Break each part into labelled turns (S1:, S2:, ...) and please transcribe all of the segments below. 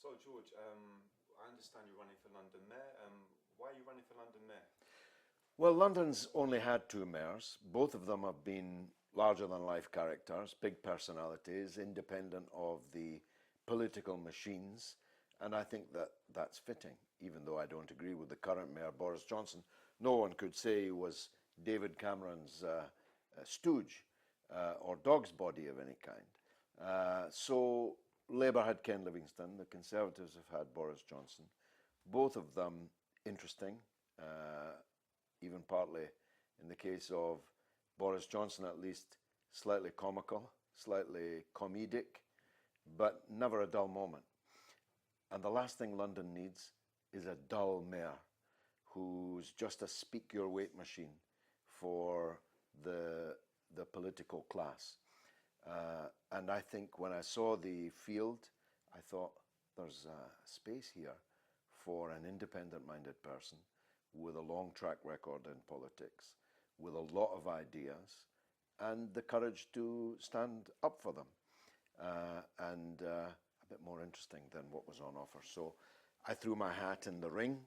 S1: So, George, I understand you're running for London Mayor. Why are you running for London Mayor?
S2: Well, London's only had two mayors. Both of them have been larger than life characters, big personalities, independent of the political machines. And I think that that's fitting, even though I don't agree with the current mayor, Boris Johnson. No one could say he was David Cameron's stooge or dog's body of any kind. So Labour had Ken Livingstone, the Conservatives have had Boris Johnson. Both of them interesting, even partly in the case of Boris Johnson at least, slightly comical, slightly comedic, but never a dull moment. And the last thing London needs is a dull mayor who's just a speak your weight machine for the political class. And I think when I saw the field, I thought there's a space here for an independent-minded person with a long track record in politics, with a lot of ideas, and the courage to stand up for them, and a bit more interesting than what was on offer. So I threw my hat in the ring,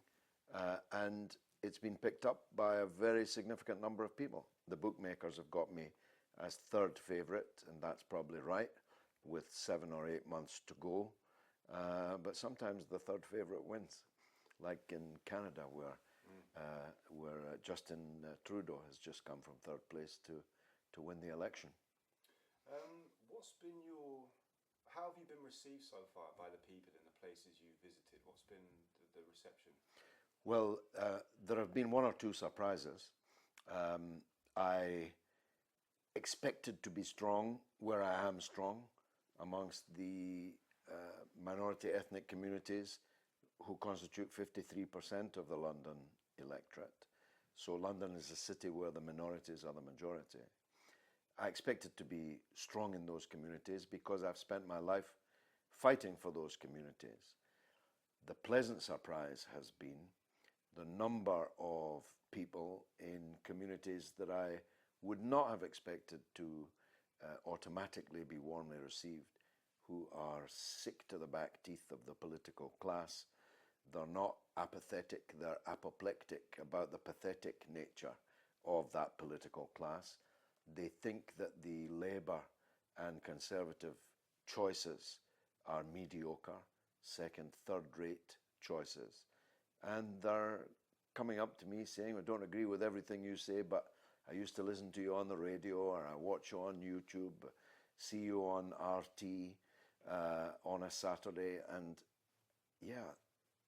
S2: and it's been picked up by a very significant number of people. The bookmakers have got me as third favourite, and that's probably right, with 7 or 8 months to go. But sometimes the third favourite wins, like in Canada, where Justin Trudeau has just come from third place to win the election.
S1: How have you been received so far by the people in the places you've visited? What's been the reception?
S2: Well, there have been one or two surprises. I expected to be strong where I am strong amongst the minority ethnic communities who constitute 53% of the London electorate. So London is a city where the minorities are the majority. I expected to be strong in those communities because I've spent my life fighting for those communities. The pleasant surprise has been the number of people in communities that I would not have expected to automatically be warmly received, who are sick to the back teeth of the political class. They're not apathetic, they're apoplectic about the pathetic nature of that political class. They think that the Labour and Conservative choices are mediocre, second, third-rate choices. And they're coming up to me saying, I don't agree with everything you say, but I used to listen to you on the radio, or I watch you on YouTube, see you on RT on a Saturday, and yeah,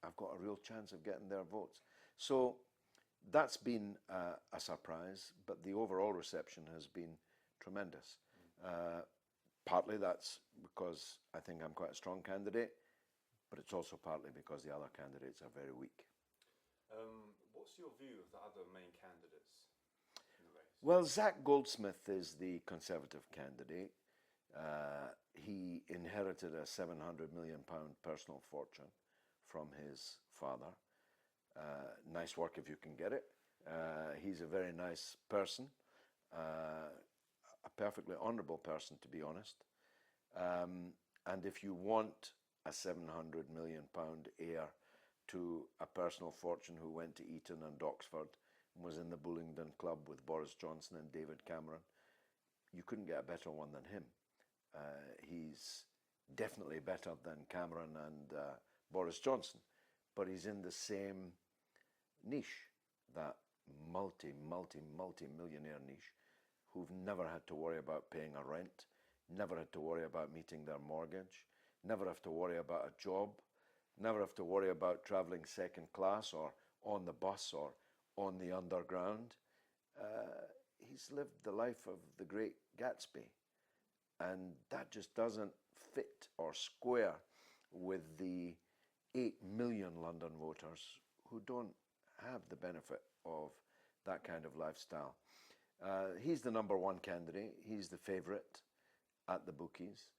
S2: I've got a real chance of getting their votes. So that's been a surprise, but the overall reception has been tremendous. Partly that's because I think I'm quite a strong candidate, but it's also partly because the other candidates are very weak.
S1: What's your view of the other main candidates in the race?
S2: Well, Zach Goldsmith is the Conservative candidate. He inherited a £700 million personal fortune from his father. Nice work if you can get it. He's a very nice person, a perfectly honourable person, to be honest. And if you want a £700 million heir to a personal fortune who went to Eton and Oxford and was in the Bullingdon Club with Boris Johnson and David Cameron, you couldn't get a better one than him. He's definitely better than Cameron and Boris Johnson, but he's in the same niche, that multi-millionaire niche, who've never had to worry about paying a rent, never had to worry about meeting their mortgage, never have to worry about a job, never have to worry about travelling second class or on the bus or on the underground. He's lived the life of the great Gatsby, and that just doesn't fit or square with the 8 million London voters who don't have the benefit of that kind of lifestyle. He's the number one candidate. He's the favourite at the bookies.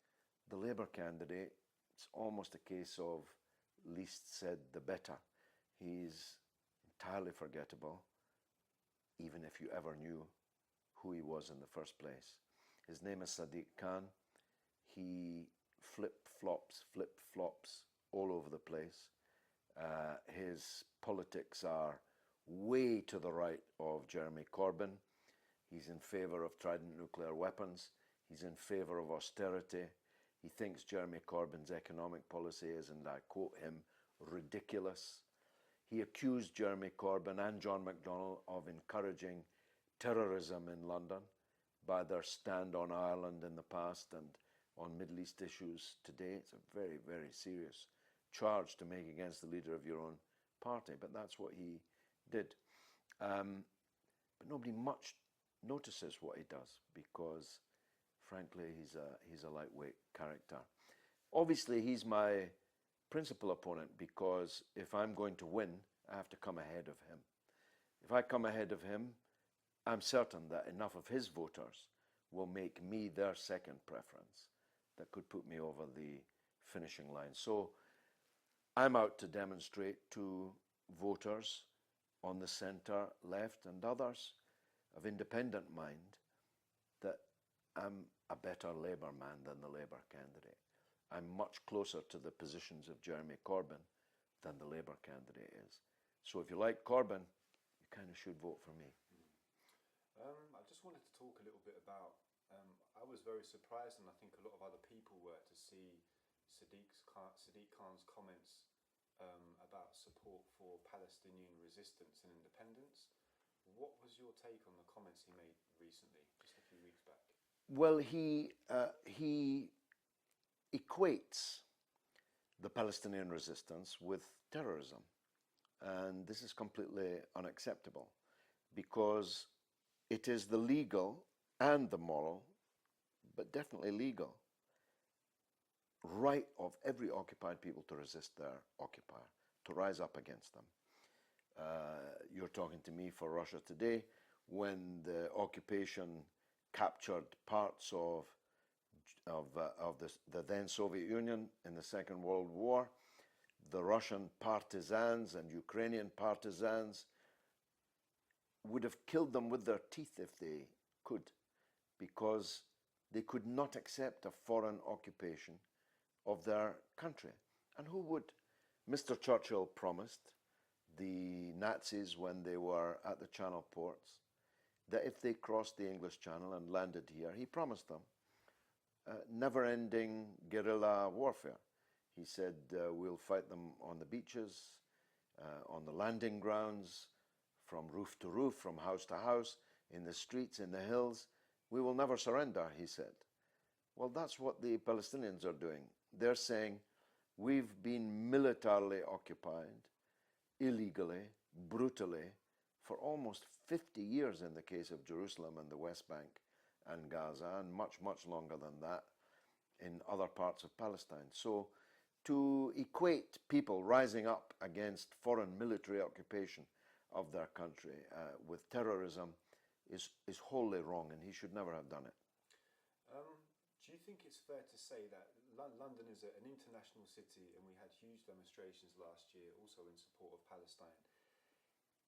S2: The Labour candidate, it's almost a case of least said the better. He's entirely forgettable, even if you ever knew who he was in the first place. His name is Sadiq Khan. He flip-flops all over the place. His politics are way to the right of Jeremy Corbyn. He's in favour of trident nuclear weapons. He's in favour of austerity. He thinks Jeremy Corbyn's economic policy is, and I quote him, ridiculous. He accused Jeremy Corbyn and John McDonnell of encouraging terrorism in London by their stand on Ireland in the past and on Middle East issues today. It's a very, very serious charge to make against the leader of your own party, but that's what he did. But nobody much notices what he does because, frankly, he's a lightweight character. Obviously, he's my principal opponent because if I'm going to win, I have to come ahead of him. If I come ahead of him, I'm certain that enough of his voters will make me their second preference that could put me over the finishing line. So I'm out to demonstrate to voters on the centre, left and others of independent mind that I'm a better Labour man than the Labour candidate. I'm much closer to the positions of Jeremy Corbyn than the Labour candidate is. So if you like Corbyn, you kind of should vote for me.
S1: I just wanted to talk a little bit about, I was very surprised, and I think a lot of other people were, to see Sadiq Khan's comments about support for Palestinian resistance and independence. What was your take on the comments he made recently, just a few weeks back?
S2: Well, he equates the Palestinian resistance with terrorism. And this is completely unacceptable because it is the legal and the moral, but definitely legal, right of every occupied people to resist their occupier, to rise up against them. You're talking to me for Russia today. When the occupation captured parts of the then Soviet Union in the Second World War, the Russian partisans and Ukrainian partisans would have killed them with their teeth if they could, because they could not accept a foreign occupation of their country. And who would? Mr. Churchill promised the Nazis when they were at the Channel ports that if they crossed the English Channel and landed here, he promised them never-ending guerrilla warfare. He said, we'll fight them on the beaches, on the landing grounds, from roof to roof, from house to house, in the streets, in the hills. We will never surrender, he said. Well, that's what the Palestinians are doing. They're saying, we've been militarily occupied, illegally, brutally, for almost 50 years in the case of Jerusalem and the West Bank and Gaza, and much, much longer than that in other parts of Palestine. So to equate people rising up against foreign military occupation of their country with terrorism is wholly wrong, and he should never have done it.
S1: Do you think it's fair to say that London is an international city, and we had huge demonstrations last year also in support of Palestine?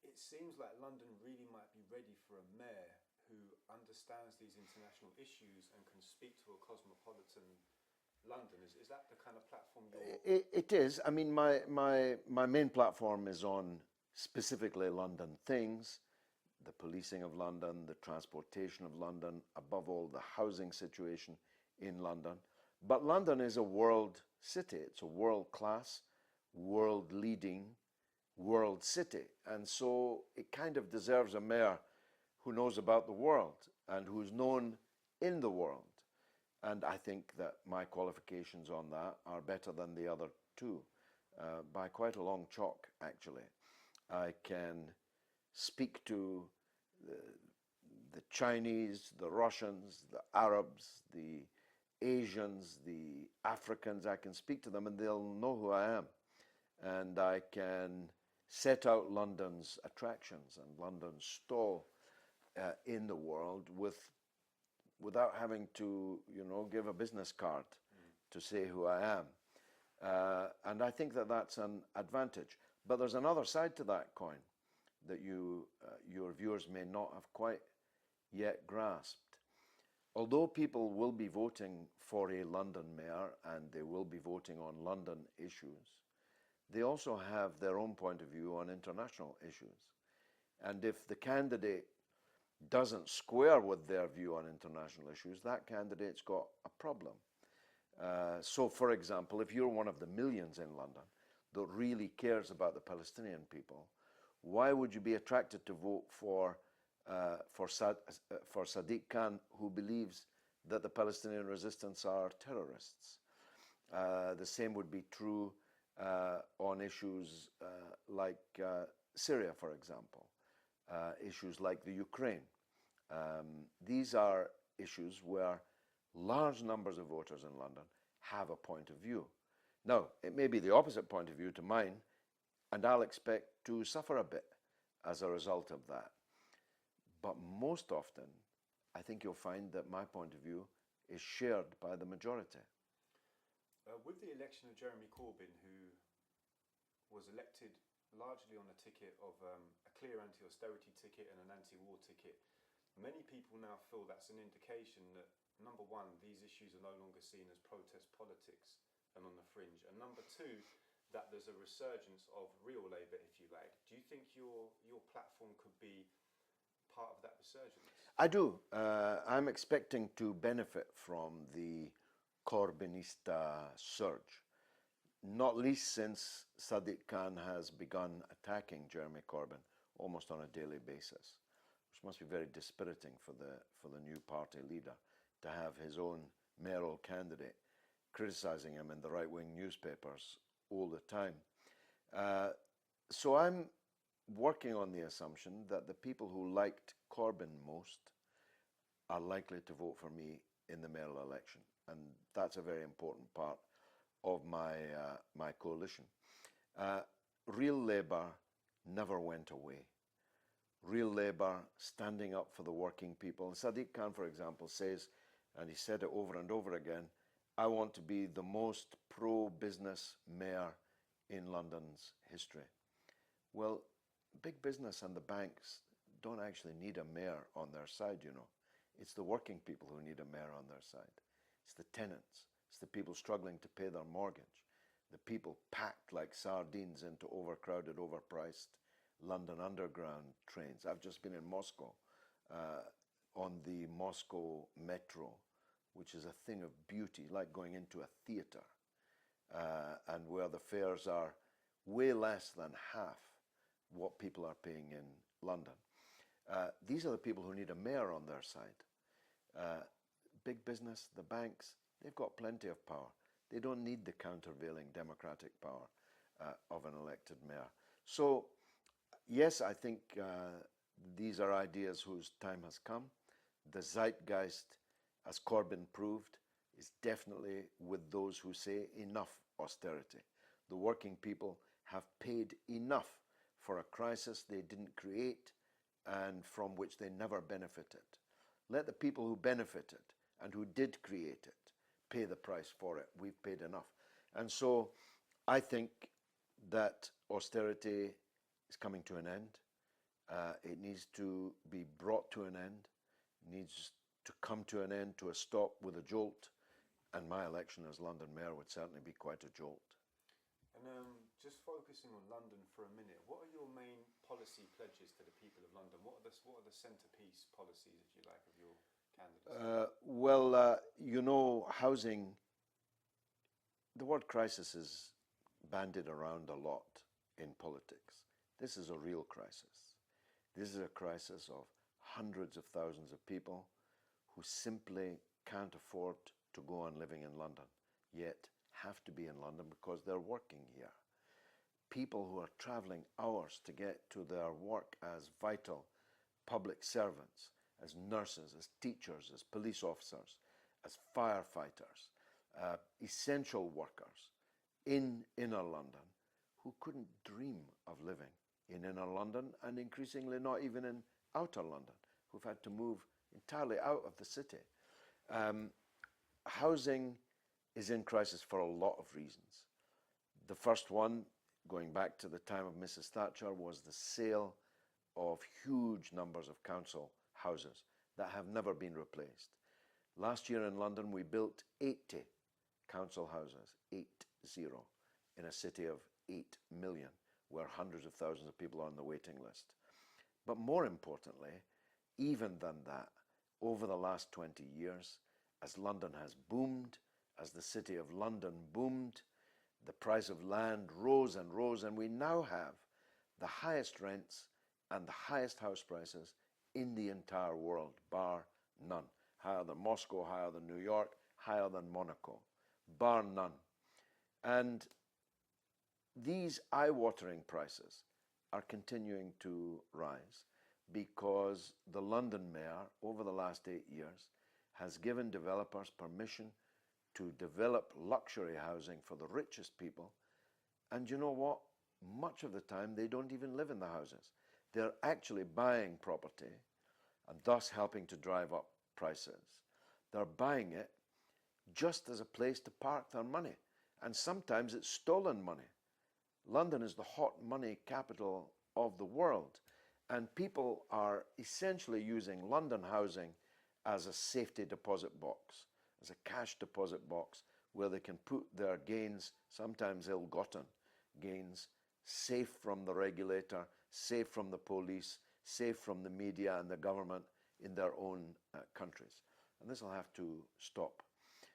S1: It seems like London really might be ready for a mayor who understands these international issues and can speak to a cosmopolitan London. Is that the kind of platform you're...
S2: It is. I mean, my main platform is on specifically London things, the policing of London, the transportation of London, above all, the housing situation in London. But London is a world city. It's a world-class, world-leading, world city. And so it kind of deserves a mayor who knows about the world and who's known in the world. And I think that my qualifications on that are better than the other two, by quite a long chalk, actually. I can speak to the Chinese, the Russians, the Arabs, the Asians, the Africans. I can speak to them and they'll know who I am. And I can set out London's attractions and London's stall in the world without having to, give a business card to say who I am. And I think that that's an advantage. But there's another side to that coin that your viewers may not have quite yet grasped. although people will be voting for a London mayor and they will be voting on London issues, they also have their own point of view on international issues. And if the candidate doesn't square with their view on international issues, that candidate's got a problem. So, for example, if you're one of the millions in London that really cares about the Palestinian people, why would you be attracted to vote for Sadiq Khan, who believes that the Palestinian resistance are terrorists? The same would be true on issues like Syria, for example, issues like the Ukraine. These are issues where large numbers of voters in London have a point of view. Now, it may be the opposite point of view to mine, and I'll expect to suffer a bit as a result of that. But most often, I think you'll find that my point of view is shared by the majority.
S1: With the election of Jeremy Corbyn, who was elected largely on a ticket of a clear anti-austerity ticket and an anti-war ticket, many people now feel that's an indication that, number one, these issues are no longer seen as protest politics and on the fringe, and number two, that there's a resurgence of real Labour, if you like. Do you think your platform could be part of that resurgence?
S2: I do. I'm expecting to benefit from the Corbynista surge, not least since Sadiq Khan has begun attacking Jeremy Corbyn almost on a daily basis, which must be very dispiriting for the new party leader to have his own mayoral candidate criticising him in the right-wing newspapers all the time. So I'm working on the assumption that the people who liked Corbyn most are likely to vote for me in the mayoral election, and that's a very important part of my coalition. Real Labour never went away. Real Labour standing up for the working people. Sadiq Khan, for example, says, and he said it over and over again, I want to be the most pro-business mayor in London's history. Well, big business and the banks don't actually need a mayor on their side, you know. It's the working people who need a mayor on their side. It's the tenants. It's the people struggling to pay their mortgage. The people packed like sardines into overcrowded, overpriced London Underground trains. I've just been in Moscow on the Moscow metro, which is a thing of beauty, like going into a theatre, and where the fares are way less than half what people are paying in London. These are the people who need a mayor on their side. Big business, the banks, they've got plenty of power. They don't need the countervailing democratic power of an elected mayor. So, yes, I think these are ideas whose time has come. The zeitgeist, as Corbyn proved, is definitely with those who say enough austerity. The working people have paid enough for a crisis they didn't create and from which they never benefited. Let the people who benefited and who did create it pay the price for it. We've paid enough. And so I think that austerity is coming to an end. It needs to be brought to an end. It needs to come to an end, to a stop with a jolt. And my election as London Mayor would certainly be quite a jolt.
S1: And just focusing on London for a minute, what are your main policy pledges to the people of London? What are the centrepiece policies, if you like, of your candidacy?
S2: You know, housing, the word crisis is bandied around a lot in politics. This is a real crisis. This is a crisis of hundreds of thousands of people who simply can't afford to go on living in London, yet have to be in London because they're working here. People who are travelling hours to get to their work as vital public servants, as nurses, as teachers, as police officers, as firefighters, essential workers in inner London who couldn't dream of living in inner London, and increasingly not even in outer London, who've had to move entirely out of the city. Housing is in crisis for a lot of reasons. The first one, going back to the time of Mrs. Thatcher, was the sale of huge numbers of council houses that have never been replaced. Last year in London, we built 80 council houses, 80, in a city of 8 million, where hundreds of thousands of people are on the waiting list. But more importantly, even than that, over the last 20 years, as London has boomed, as the city of London boomed, the price of land rose and rose, and we now have the highest rents and the highest house prices in the entire world, bar none. Higher than Moscow, higher than New York, higher than Monaco, bar none. And these eye-watering prices are continuing to rise because the London mayor, over the last 8 years, has given developers permission to develop luxury housing for the richest people. And you know what? Much of the time, they don't even live in the houses. They're actually buying property and thus helping to drive up prices. They're buying it just as a place to park their money. And sometimes it's stolen money. London is the hot money capital of the world. And people are essentially using London housing as a safety deposit box, as a cash deposit box where they can put their gains, sometimes ill-gotten gains, safe from the regulator, safe from the police, safe from the media and the government in their own countries. And this will have to stop.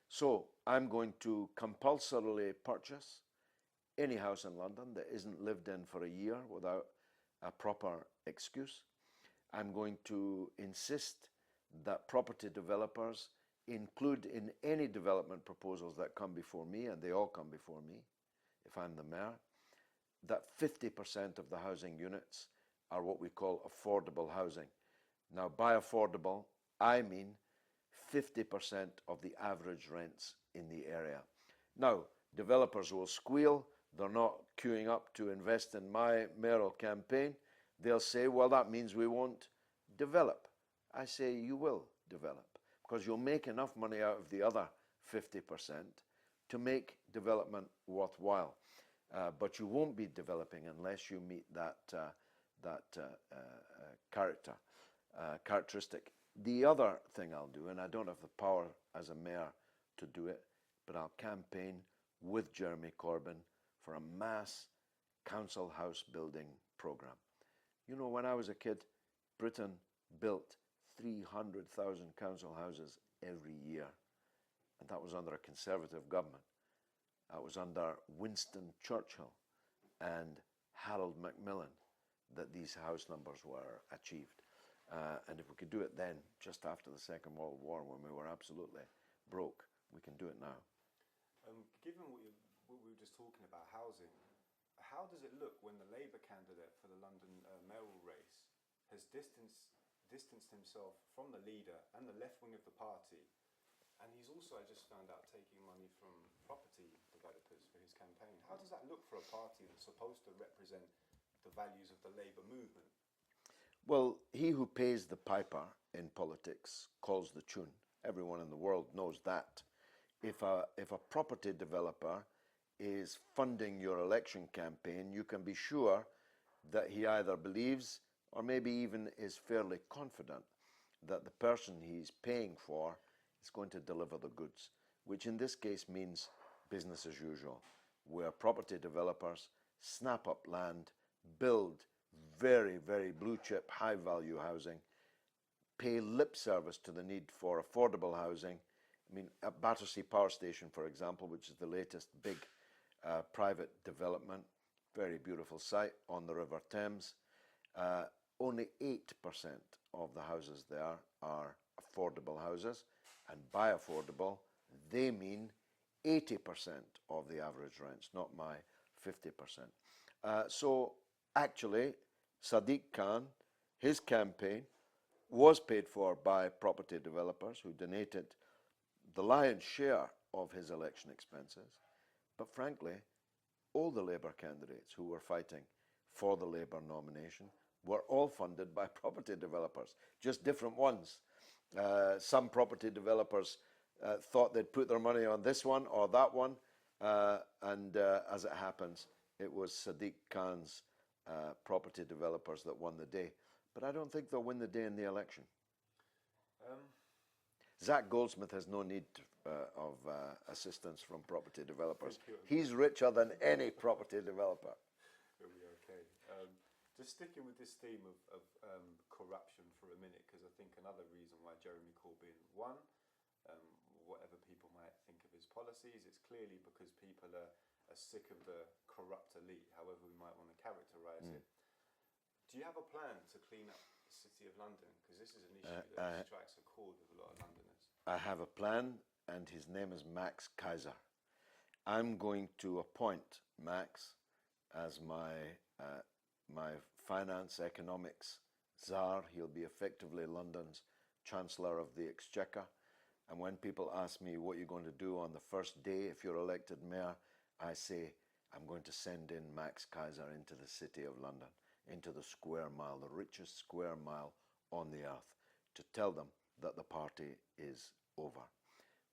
S2: So I'm going to compulsorily purchase any house in London that isn't lived in for a year without a proper excuse. I'm going to insist that property developers include in any development proposals that come before me, and they all come before me if I'm the mayor, that 50% of the housing units are what we call affordable housing. Now, by affordable, I mean 50% of the average rents in the area. Now, developers will squeal. They're not queuing up to invest in my mayoral campaign. They'll say, well, that means we won't develop. I say you will develop because you'll make enough money out of the other 50% to make development worthwhile. But you won't be developing unless you meet that characteristic. The other thing I'll do, and I don't have the power as a mayor to do it, but I'll campaign with Jeremy Corbyn for a mass council house building program. You know, when I was a kid, Britain built 300,000 council houses every year, and that was under a Conservative government. That was under Winston Churchill and Harold Macmillan that these house numbers were achieved. And if we could do it then, just after the Second World War, when we were absolutely broke, we can do it now.
S1: Given what we were just talking about housing, how does it look when the Labour candidate for the London mayoral race has distanced himself from the leader and the left wing of the party, and he's also, I just found out, taking money from property developers for his campaign? How does that look for a party that's supposed to represent the values of the Labour movement?
S2: Well, he who pays the piper in politics calls the tune. Everyone in the world knows that. If a property developer is funding your election campaign, you can be sure that he either believes or maybe even is fairly confident that the person he's paying for is going to deliver the goods, which in this case means business as usual, where property developers snap up land, build very, very blue chip, high value housing, pay lip service to the need for affordable housing. I mean, at Battersea Power Station, for example, which is the latest big private development, very beautiful site on the River Thames, only 8% of the houses there are affordable houses, and by affordable, they mean 80% of the average rents, not my 50%. So actually, Sadiq Khan, his campaign was paid for by property developers who donated the lion's share of his election expenses. But frankly, all the Labour candidates who were fighting for the Labour nomination were all funded by property developers, just different ones. Some property developers thought they'd put their money on this one or that one, and as it happens, it was Sadiq Khan's property developers that won the day. But I don't think they'll win the day in the election. Zach Goldsmith has no need of assistance from property developers. He's richer than any property developer.
S1: It'll be okay. Just sticking with this theme of corruption for a minute, because I think another reason why Jeremy Corbyn won, whatever people might think of his policies, it's clearly because people are sick of the corrupt elite, however we might want to characterise it. Do you have a plan to clean up the City of London? Because this is an issue that strikes a chord with a lot of Londoners.
S2: I have a plan, and his name is Max Kaiser. I'm going to appoint Max as my finance economics czar. He'll be effectively London's Chancellor of the Exchequer. And when people ask me what you're going to do on the first day if you're elected mayor, I say I'm going to send in Max Kaiser into the City of London, into the square mile, the richest square mile on the earth, to tell them that the party is over.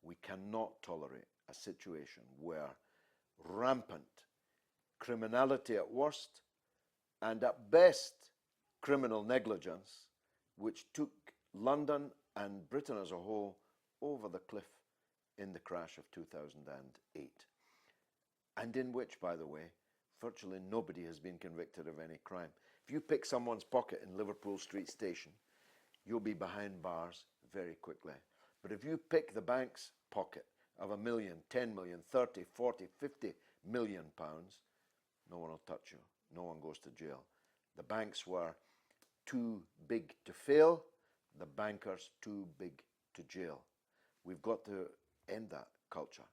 S2: We cannot tolerate a situation where rampant criminality at worst and at best criminal negligence, which took London and Britain as a whole over the cliff in the crash of 2008, and in which, by the way, virtually nobody has been convicted of any crime. If you pick someone's pocket in Liverpool Street Station, you'll be behind bars very quickly. But if you pick the bank's pocket of £1 million, 10 million, 30, 40, 50 million pounds, no one will touch you. No one goes to jail. The banks were too big to fail. The bankers too big to jail. We've got to end that culture.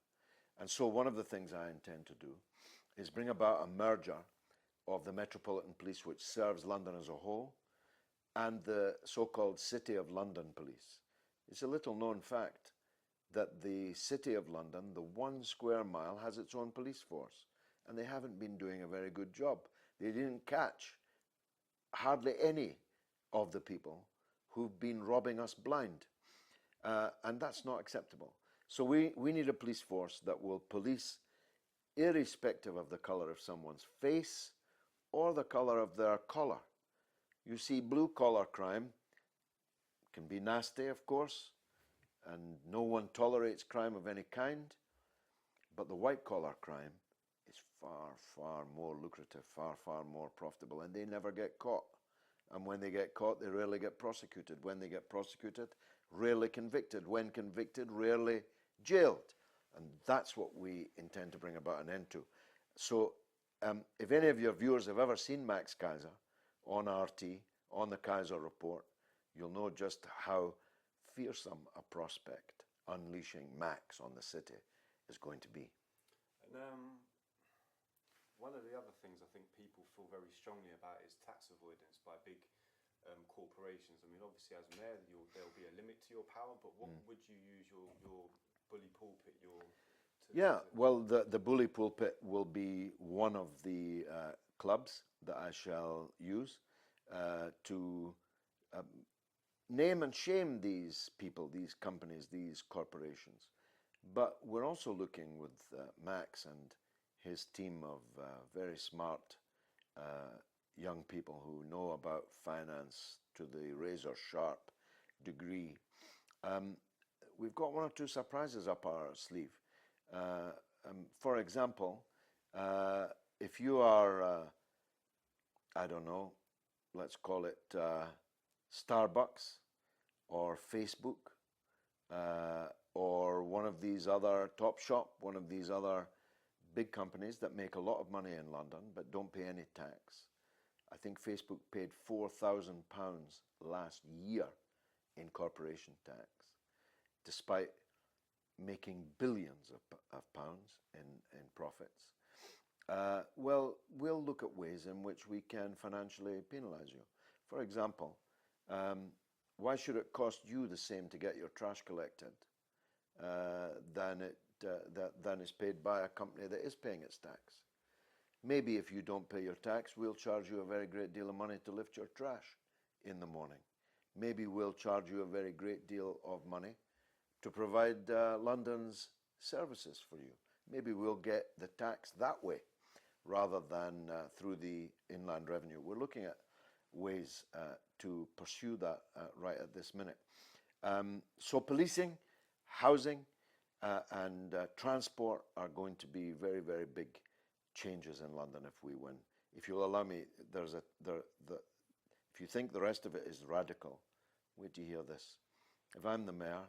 S2: And so one of the things I intend to do is bring about a merger of the Metropolitan Police, which serves London as a whole, and the so-called City of London Police. It's a little known fact that the City of London, the 1 square mile, has its own police force, and they haven't been doing a very good job. They didn't catch hardly any of the people who've been robbing us blind. And that's not acceptable. So we need a police force that will police irrespective of the colour of someone's face or the colour of their collar. You see, blue-collar crime can be nasty, of course, and no one tolerates crime of any kind, but the white-collar crime is far, far more lucrative, far, far more profitable, and they never get caught. And when they get caught, they rarely get prosecuted. When they get prosecuted, rarely convicted. When convicted, rarely jailed. And that's what we intend to bring about an end to. So if any of your viewers have ever seen Max Kaiser on RT, on the Kaiser Report, you'll know just how fearsome a prospect unleashing Max on the city is going to be.
S1: And one of the other things I think people feel very strongly about is tax avoidance by big corporations. I mean, obviously as mayor, there'll be a limit to your power, but what would you use your bully pulpit,
S2: well, the bully pulpit will be one of the clubs that I shall use to name and shame these people, these companies, these corporations. But we're also looking with Max and his team of very smart young people who know about finance to the razor-sharp degree. We've got 1 or 2 surprises up our sleeve. For example, if you are, I don't know, let's call it Starbucks or Facebook or one of these other Topshop, one of these other big companies that make a lot of money in London but don't pay any tax. I think Facebook paid £4,000 last year in corporation tax, despite making billions of pounds in profits. Well, we'll look at ways in which we can financially penalise you. For example, why should it cost you the same to get your trash collected than is paid by a company that is paying its tax? Maybe if you don't pay your tax, we'll charge you a very great deal of money to lift your trash in the morning. Maybe we'll charge you a very great deal of money to provide London's services for you. Maybe we'll get the tax that way rather than through the inland revenue. We're looking at ways to pursue that right at this minute. So policing, housing and transport are going to be very, very big changes in London if we win. If you'll allow me, if you think the rest of it is radical, wait to hear this. If I'm the mayor,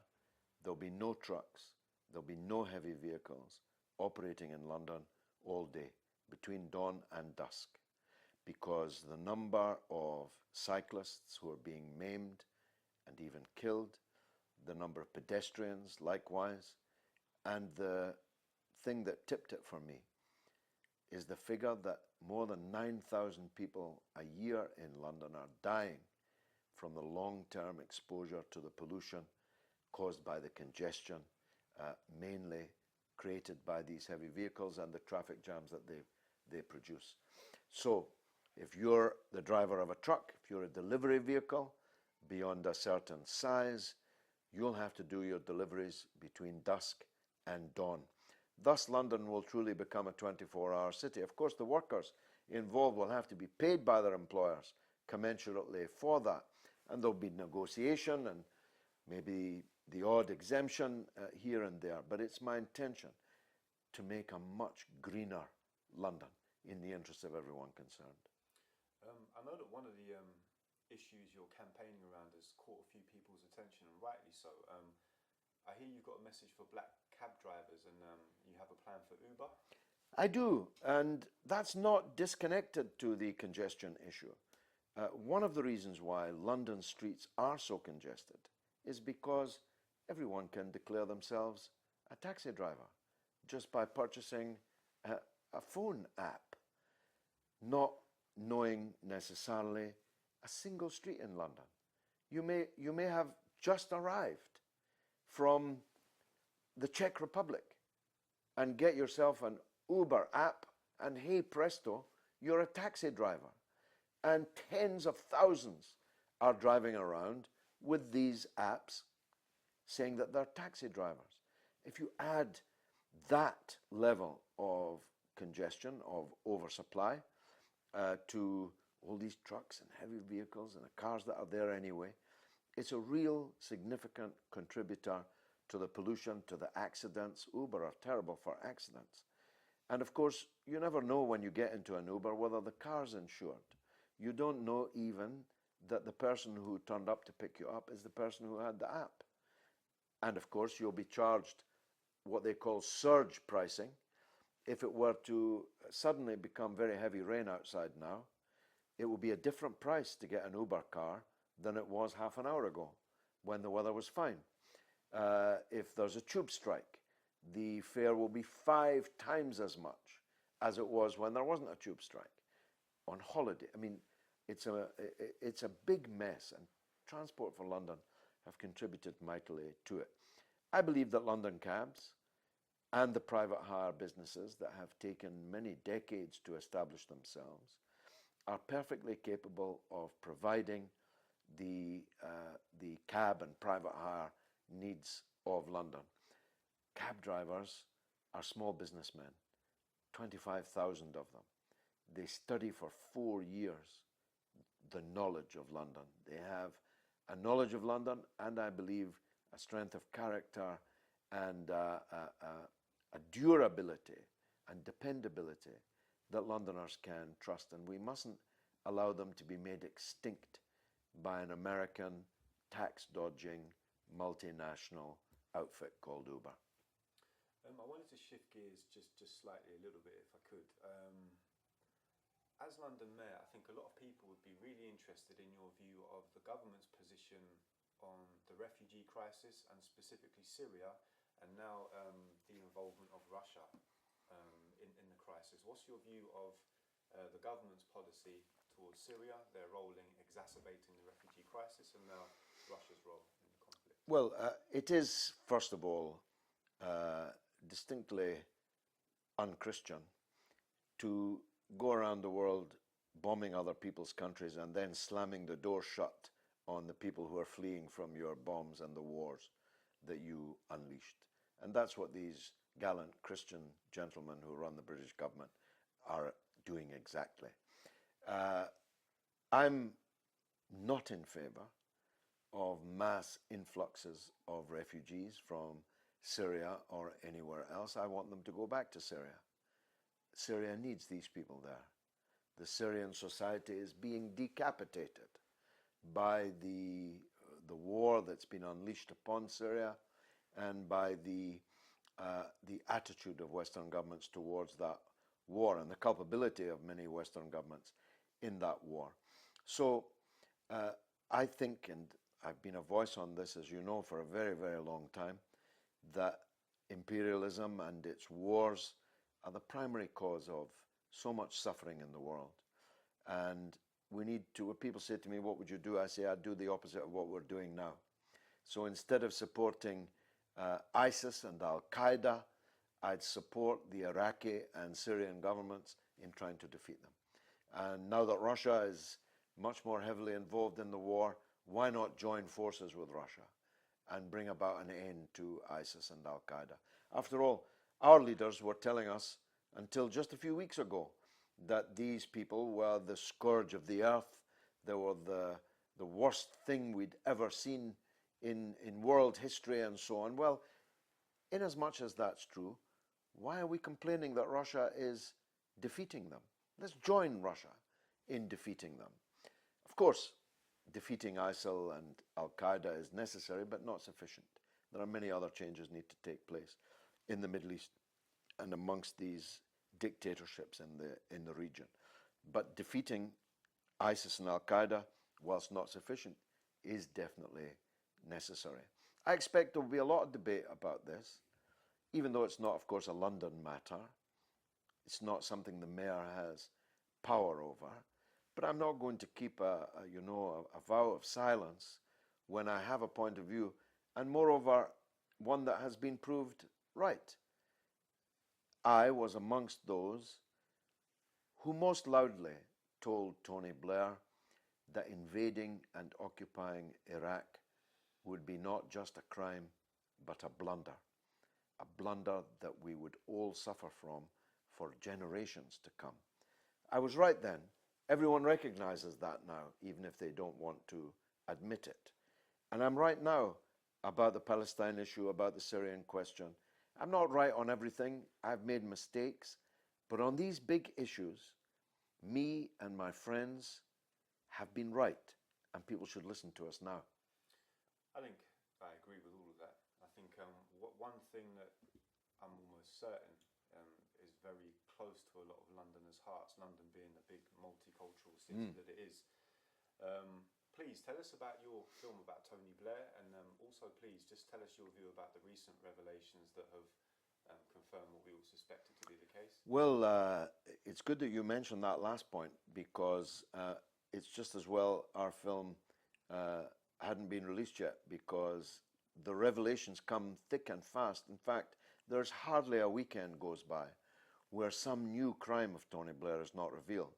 S2: there'll be no trucks, there'll be no heavy vehicles operating in London all day between dawn and dusk, because the number of cyclists who are being maimed and even killed, the number of pedestrians likewise, and the thing that tipped it for me is the figure that more than 9,000 people a year in London are dying from the long-term exposure to the pollution caused by the congestion, mainly created by these heavy vehicles and the traffic jams that they produce. So if you're the driver of a truck, if you're a delivery vehicle beyond a certain size, you'll have to do your deliveries between dusk and dawn. Thus, London will truly become a 24-hour city. Of course, the workers involved will have to be paid by their employers commensurately for that. And there'll be negotiation and maybe the odd exemption here and there. But it's my intention to make a much greener London in the interest of everyone concerned.
S1: I know that one of the issues you're campaigning around has caught a few people's attention, and rightly so. I hear you've got a message for black cab drivers, and you have a plan for Uber.
S2: I do, and that's not disconnected to the congestion issue. One of the reasons why London streets are so congested is because everyone can declare themselves a taxi driver just by purchasing a phone app, not knowing necessarily a single street in London. You may have just arrived from the Czech Republic and get yourself an Uber app, and hey presto, you're a taxi driver. And tens of thousands are driving around with these apps saying that they're taxi drivers. If you add that level of congestion, of oversupply, to all these trucks and heavy vehicles and the cars that are there anyway, it's a real significant contributor to the pollution, to the accidents. Uber are terrible for accidents. And of course, you never know when you get into an Uber whether the car's insured. You don't know even that the person who turned up to pick you up is the person who had the app. And of course, you'll be charged what they call surge pricing. If it were to suddenly become very heavy rain outside now, it will be a different price to get an Uber car than it was half an hour ago when the weather was fine. If there's a tube strike, the fare will be 5 times as much as it was when there wasn't a tube strike. On holiday, I mean, it's a big mess, and Transport for London have contributed mightily to it. I believe that London cabs and the private hire businesses that have taken many decades to establish themselves are perfectly capable of providing the cab and private hire needs of London. Cab drivers are small businessmen, 25,000 of them. They study for 4 years the knowledge of London. They have a knowledge of London, and I believe a strength of character and a durability and dependability that Londoners can trust. And we mustn't allow them to be made extinct by an American tax-dodging multinational outfit called Uber.
S1: I wanted to shift gears just slightly a little bit, if I could. As London Mayor, I think a lot of people would be really interested in your view of the government's position on the refugee crisis, and specifically Syria, and now the involvement of Russia in the crisis. What's your view of the government's policy towards Syria, their role in exacerbating the refugee crisis, and now Russia's role in the conflict?
S2: Well, it is, first of all, distinctly un-Christian to go around the world bombing other people's countries and then slamming the door shut on the people who are fleeing from your bombs and the wars that you unleashed. And that's what these gallant Christian gentlemen who run the British government are doing exactly. I'm not in favour of mass influxes of refugees from Syria or anywhere else. I want them to go back to Syria. Syria needs these people there. The Syrian society is being decapitated by the war that's been unleashed upon Syria and by the attitude of Western governments towards that war and the culpability of many Western governments in that war. So I think, and I've been a voice on this, as you know, for a very, very long time, that imperialism and its wars are the primary cause of so much suffering in the world. And we need to, when people say to me, what would you do? I say, I'd do the opposite of what we're doing now. So instead of supporting ISIS and Al-Qaeda, I'd support the Iraqi and Syrian governments in trying to defeat them. And now that Russia is much more heavily involved in the war, why not join forces with Russia and bring about an end to ISIS and Al-Qaeda? After all, our leaders were telling us until just a few weeks ago that these people were the scourge of the earth. They were the worst thing we'd ever seen in world history and so on. Well, inasmuch as that's true, why are we complaining that Russia is defeating them? Let's join Russia in defeating them. Of course, defeating ISIL and Al-Qaeda is necessary, but not sufficient. There are many other changes need to take place in the Middle East and amongst these dictatorships in the region. But defeating ISIS and Al-Qaeda, whilst not sufficient, is definitely necessary. I expect there will be a lot of debate about this, even though it's not, of course, a London matter. It's not something the mayor has power over. But I'm not going to keep a vow of silence when I have a point of view, and moreover, one that has been proved right. I was amongst those who most loudly told Tony Blair that invading and occupying Iraq would be not just a crime, but a blunder that we would all suffer from for generations to come. I was right then. Everyone recognizes that now, even if they don't want to admit it. And I'm right now about the Palestine issue, about the Syrian question. I'm not right on everything. I've made mistakes. But on these big issues, me and my friends have been right, and people should listen to us now.
S1: I think I agree with all of that. I think one thing that I'm almost certain is very close to a lot of Londoners' hearts, London being the big multicultural city that it is. Please tell us about your film about Tony Blair, and also please just tell us your view about the recent revelations that have confirmed what we all suspected to be the case.
S2: Well, it's good that you mentioned that last point, because it's just as well our film hadn't been released yet, because the revelations come thick and fast. In fact, there's hardly a weekend goes by where some new crime of Tony Blair is not revealed.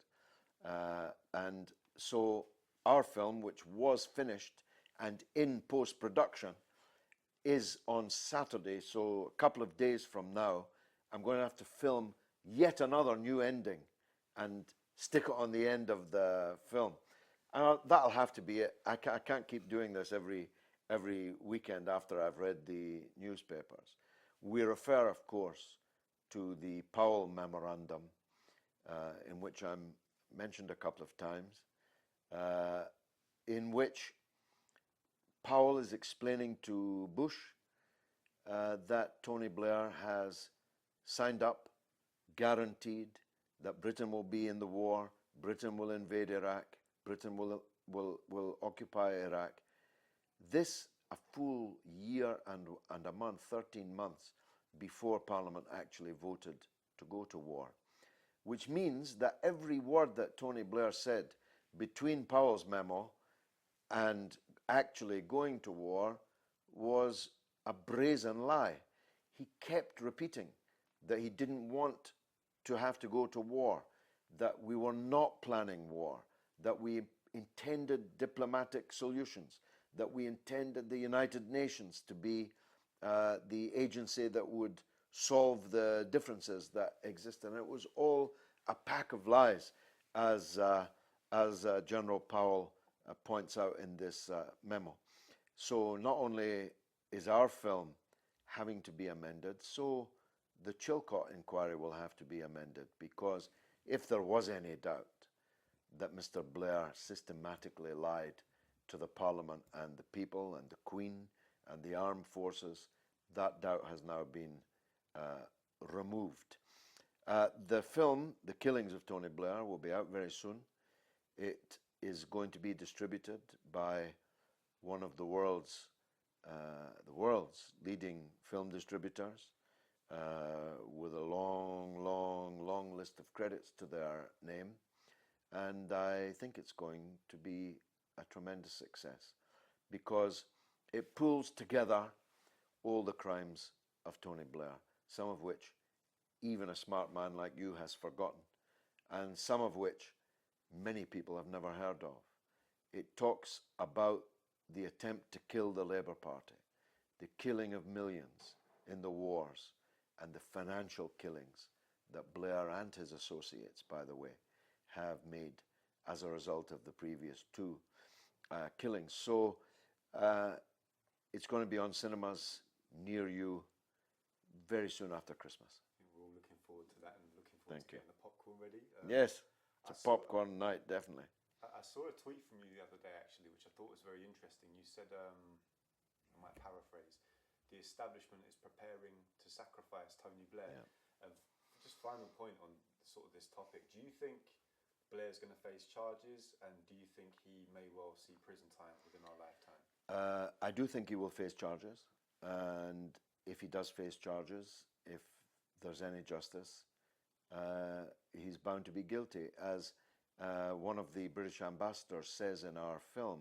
S2: And so our film, which was finished and in post-production, is on Saturday. So a couple of days from now, I'm going to have to film yet another new ending and stick it on the end of the film. And that'll have to be it. I can't keep doing this every weekend after I've read the newspapers. We refer, of course, to the Powell Memorandum, in which I'm mentioned a couple of times, in which Powell is explaining to Bush that Tony Blair has signed up, guaranteed that Britain will be in the war, Britain will invade Iraq, Britain will occupy Iraq. This a full year and a month, 13 months before Parliament actually voted to go to war, which means that every word that Tony Blair said between Powell's memo and actually going to war was a brazen lie. He kept repeating that he didn't want to have to go to war, that we were not planning war, that we intended diplomatic solutions, that we intended the United Nations to be the agency that would solve the differences that exist. And it was all a pack of lies, as General Powell points out in this memo. So not only is our film having to be amended. So the Chilcot inquiry will have to be amended, because if there was any doubt that Mr. Blair systematically lied to the Parliament and the people and the Queen and the armed forces, that doubt has now been removed. The film, The Killings of Tony Blair, will be out very soon. It is going to be distributed by one of the world's leading film distributors, with a long list of credits to their name. And I think it's going to be a tremendous success, because it pulls together all the crimes of Tony Blair, some of which even a smart man like you has forgotten, and some of which many people have never heard of. It talks about the attempt to kill the Labour Party, the killing of millions in the wars, and the financial killings that Blair and his associates, by the way, have made as a result of the previous two killings. So it's going to be on cinemas near you very soon after Christmas.
S1: We're all looking forward to that, and looking forward to getting the popcorn ready.
S2: Yes, it's a popcorn night, definitely.
S1: I saw a tweet from you the other day, actually, which I thought was very interesting. You said, I might paraphrase, the establishment is preparing to sacrifice Tony Blair.
S2: Yeah.
S1: Just final point on sort of this topic. Do you think Blair's going to face charges, and do you think he may well see prison time within our lifetime?
S2: I do think he will face charges, and if he does face charges, if there's any justice, he's bound to be guilty. As one of the British ambassadors says in our film,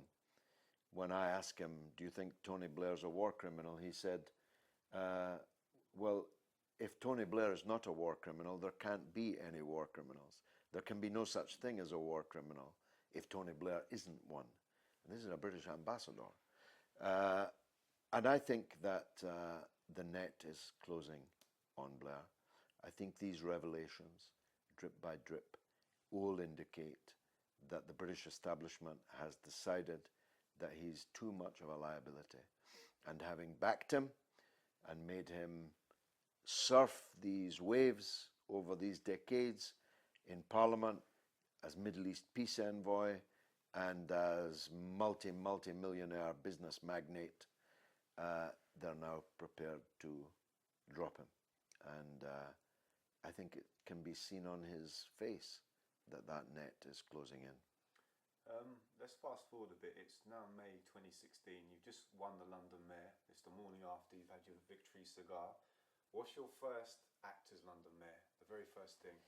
S2: when I asked him, do you think Tony Blair's a war criminal? He said, well, if Tony Blair is not a war criminal, there can't be any war criminals. There can be no such thing as a war criminal if Tony Blair isn't one. And this is a British ambassador. And I think that the net is closing on Blair. I think these revelations, drip by drip, all indicate that the British establishment has decided that he's too much of a liability. And having backed him and made him surf these waves over these decades in Parliament as Middle East peace envoy and as multi-millionaire business magnate, they're now prepared to drop him. And I think it can be seen on his face that that net is closing in.
S1: Let's fast forward a bit. It's now May 2016. You've just won the London Mayor. It's the morning after you've had your victory cigar. What's your first act as London Mayor? The very first thing?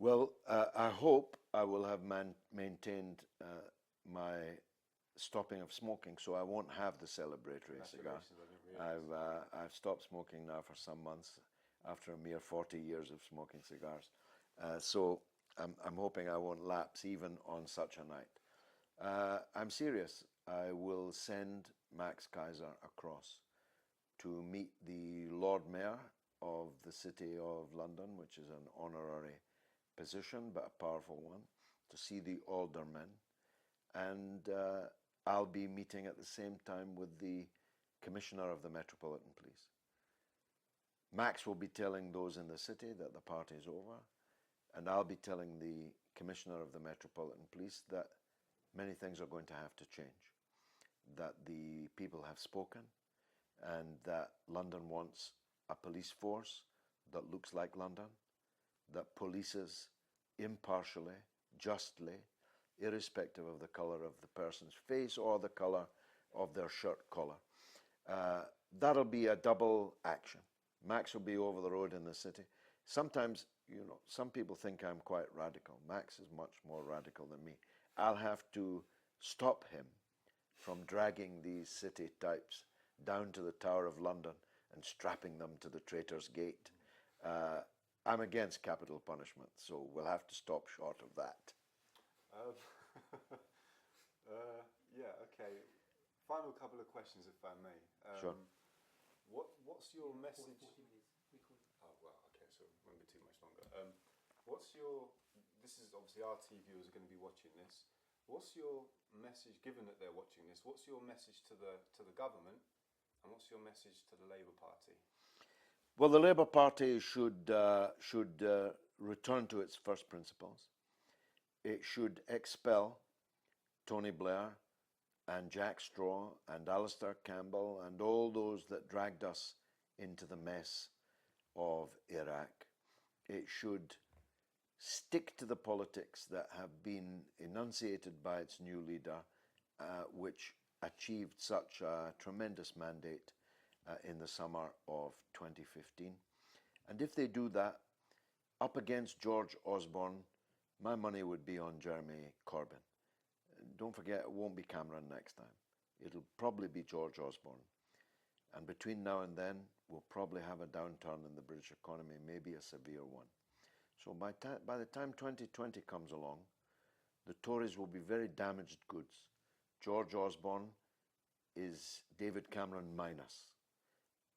S2: Well, I hope I will have maintained my stopping of smoking, so I won't have the celebratory cigar. I've stopped smoking now for some months after a mere 40 years of smoking cigars. So I'm hoping I won't lapse even on such a night. I'm serious. I will send Max Kaiser across to meet the Lord Mayor of the City of London, which is an honorary position but a powerful one, to see the aldermen, and I'll be meeting at the same time with the Commissioner of the Metropolitan Police. Max will be telling those in the city that the party is over, and I'll be telling the Commissioner of the Metropolitan Police that many things are going to have to change, that the people have spoken, and that London wants a police force that looks like London, that polices impartially, justly, irrespective of the colour of the person's face or the colour of their shirt collar. That'll be a double action. Max will be over the road in the city. Sometimes, you know, some people think I'm quite radical. Max is much more radical than me. I'll have to stop him from dragging these city types down to the Tower of London and strapping them to the Traitor's Gate. I'm against capital punishment, so we'll have to stop short of that.
S1: Yeah, okay. Final couple of questions, if I may.
S2: Sure.
S1: What's your message?
S3: 40 minutes.
S1: Oh, well, okay, so it won't be too much longer. This is obviously RT viewers are going to be watching this. What's your message, given that they're watching this, what's your message to the government And what's your message to the Labour Party?
S2: Well, the Labour Party should return to its first principles. It should expel Tony Blair and Jack Straw and Alistair Campbell and all those that dragged us into the mess of Iraq. It should stick to the politics that have been enunciated by its new leader, which achieved such a tremendous mandate in the summer of 2015. And if they do that, up against George Osborne, my money would be on Jeremy Corbyn. Don't forget, it won't be Cameron next time. It'll probably be George Osborne. And between now and then, we'll probably have a downturn in the British economy, maybe a severe one. So by the time 2020 comes along, the Tories will be very damaged goods. George Osborne is David Cameron minus,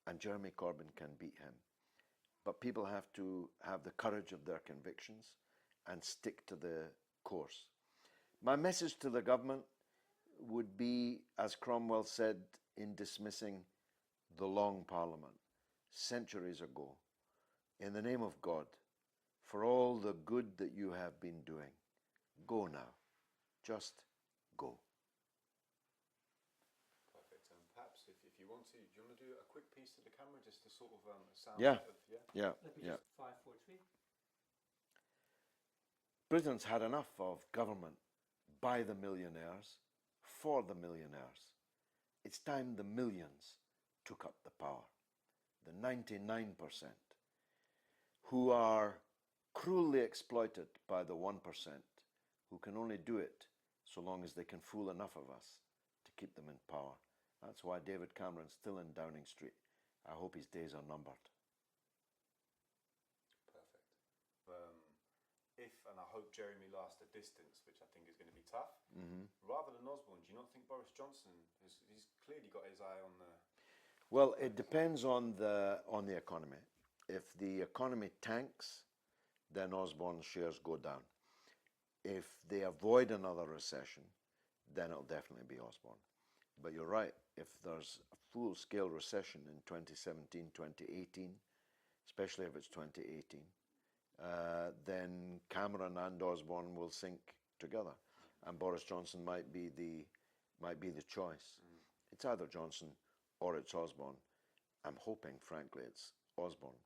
S2: and Jeremy Corbyn can beat him. But people have to have the courage of their convictions and stick to the course. My message to the government would be, as Cromwell said in dismissing the Long Parliament centuries ago, in the name of God, for all the good that you have been doing, go now. Just go.
S1: Perfect. And perhaps if you want to, do you want to do a quick piece to the camera just to sort of sound
S2: Yeah.
S1: of,
S2: Yeah.
S3: Let me just 5, 4, 3.
S2: Britain's had enough of government by the millionaires, for the millionaires. It's time the millions took up the power. The 99% who are cruelly exploited by the 1% who can only do it so long as they can fool enough of us to keep them in power. That's why David Cameron's still in Downing Street. I hope his days are numbered.
S1: Perfect. If, and I hope Jeremy lasts the distance, which I think is going to be tough, rather than Osborne, do you not think Boris Johnson, he's clearly got his eye on the...
S2: Well, it depends on the economy. If the economy tanks, then Osborne's shares go down. If they avoid another recession, then it'll definitely be Osborne. But you're right, if there's a full-scale recession in 2017, 2018, especially if it's 2018, then Cameron and Osborne will sink together, and Boris Johnson might be the choice. It's either Johnson or it's Osborne. I'm hoping, frankly, it's Osborne.